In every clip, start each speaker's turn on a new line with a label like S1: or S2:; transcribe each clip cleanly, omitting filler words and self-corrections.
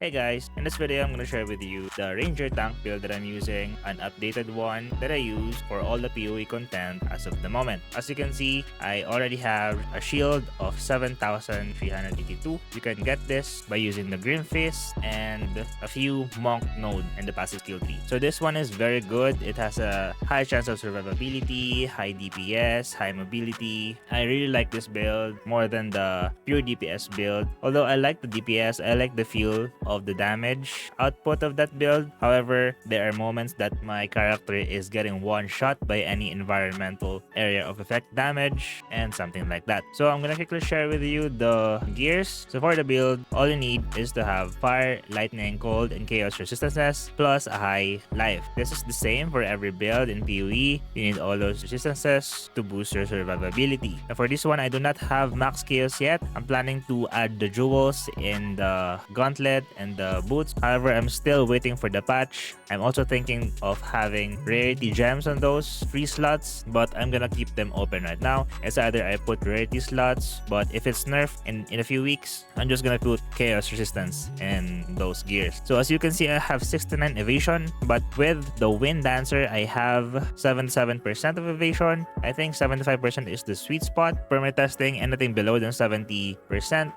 S1: Hey guys, in this video I'm going to share with you the Ranger tank build that I'm using, an updated one that I use for all the PoE content as of the moment. As you can see, I already have a shield of 7,382. You can get this by using the Green Fist and a few Monk node and the passive skill tree. So this one is very good. It has a high chance of survivability, high DPS, high mobility. I really like this build more than the pure DPS build. Although I like the DPS, I like the feel of the damage output of that build. However, there are moments that my character is getting one shot by any environmental area of effect damage and something like that. So I'm gonna quickly share with you the gears. So for the build, all you need is to have fire, lightning, cold, and chaos resistances plus a high life. This is the same for every build in PoE. You need all those resistances to boost your survivability. And for this one, I do not have max chaos yet. I'm planning to add the jewels in the gauntlet and the boots. However, I'm still waiting for the patch. I'm also thinking of having rarity gems on those free slots, but I'm gonna keep them open right now. It's either I put rarity slots, but if it's nerfed in a few weeks, I'm just gonna put chaos resistance in those gears. So as you can see, I have 69 evasion, but with the wind dancer, I have 77% of evasion. I think 75% is the sweet spot. For my testing, anything below than 70%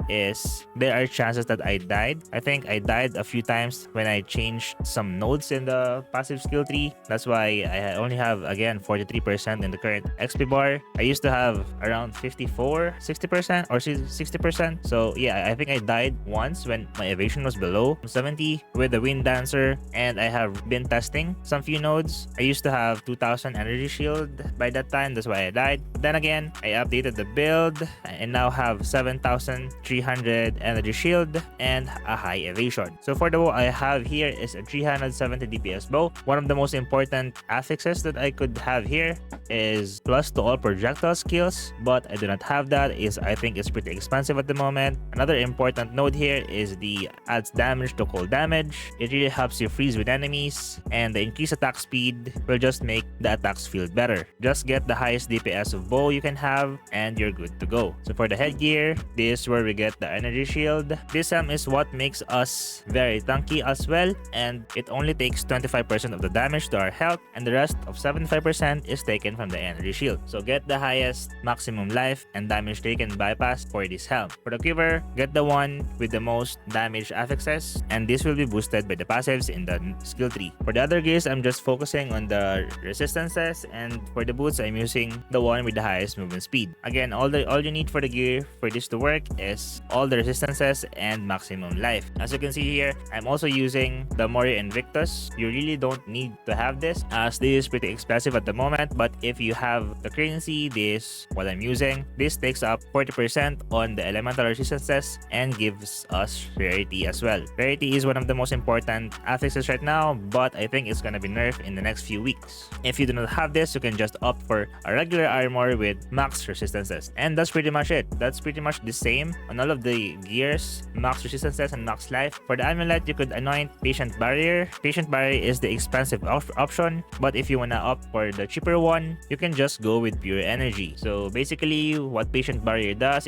S1: is there are chances that I died. I think I died a few times when I changed some nodes in the passive skill tree. That's why I only have, again, 43% in the current XP bar. I used to have around 54, 60% or 60%. So yeah, I think I died once when my evasion was below 70 with the wind dancer, and I have been testing some few nodes. I used to have 2000 energy shield by that time. That's why I died. Then again, I updated the build and now have 7300 energy shield and a high evasion. So for the bow I have here is a 370 DPS bow. One of the most important affixes that I could have here is plus to all projectile skills, but I do not have that. I think it's pretty expensive at the moment. Another important node here is the adds damage to cold damage. It really helps you freeze with enemies, and the increased attack speed will just make the attacks feel better. Just get the highest DPS of bow you can have and you're good to go. So for the headgear, this is where we get the energy shield. This is what makes us very tanky as well, and it only takes 25% of the damage to our health, and the rest of 75% is taken from the energy shield. So get the highest maximum life and damage taken bypass for this helm. For the quiver, get the one with the most damage affixes, and this will be boosted by the passives in the skill tree. For the other gears, I'm just focusing on the resistances, and for the boots, I'm using the one with the highest movement speed. Again, all you need for the gear for this to work is all the resistances and maximum life. As you can see here, I'm also using the Moria Invictus. You really don't need to have this as this is pretty expensive at the moment, but if you have the currency, this what I'm using, this takes up 40% on the elemental resistances and gives us rarity as well. Rarity is one of the most important affixes right now, but I think it's gonna be nerfed in the next few weeks. If you do not have this, you can just opt for a regular armor with max resistances, and that's pretty much it. That's pretty much the same on all of the gears, max resistances and max life. For the amulet, you could anoint patient barrier. Patient barrier is the expensive option, but if you wanna opt for the cheaper one, you can just go with pure energy. So basically, what patient barrier does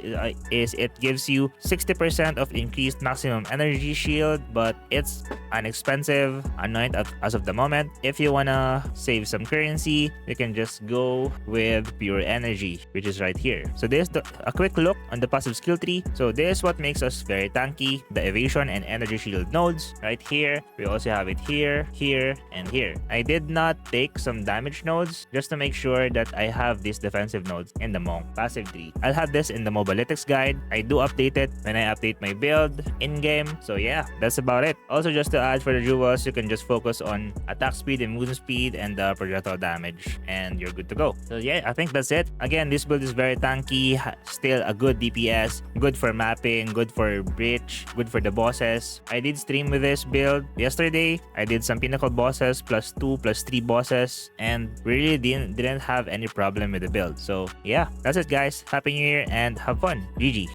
S1: is it gives you 60% of increased maximum energy shield, but it's an expensive anoint as of the moment. If you wanna save some currency, you can just go with pure energy, which is right here. So this is a quick look on the passive skill tree. So this is what makes us very tanky, the evasion and energy shield nodes right here. We also have it here, here, and here. I did not take some damage nodes just to make sure that I have these defensive nodes in the Monk passive tree. I'll have this in the mobalytics guide. I do update it when I update my build in-game. So yeah, that's about it. Also, just to add for the jewels, you can just focus on attack speed and movement speed and projectile damage, and you're good to go. So yeah, I think that's it. Again, this build is very tanky, still a good DPS, good for mapping, good for breach, good for the bosses. I did stream with this build yesterday. I did some pinnacle bosses +2 +3 bosses, and really didn't have any problem with the build. So yeah, that's it guys. Happy New Year and have fun. GG.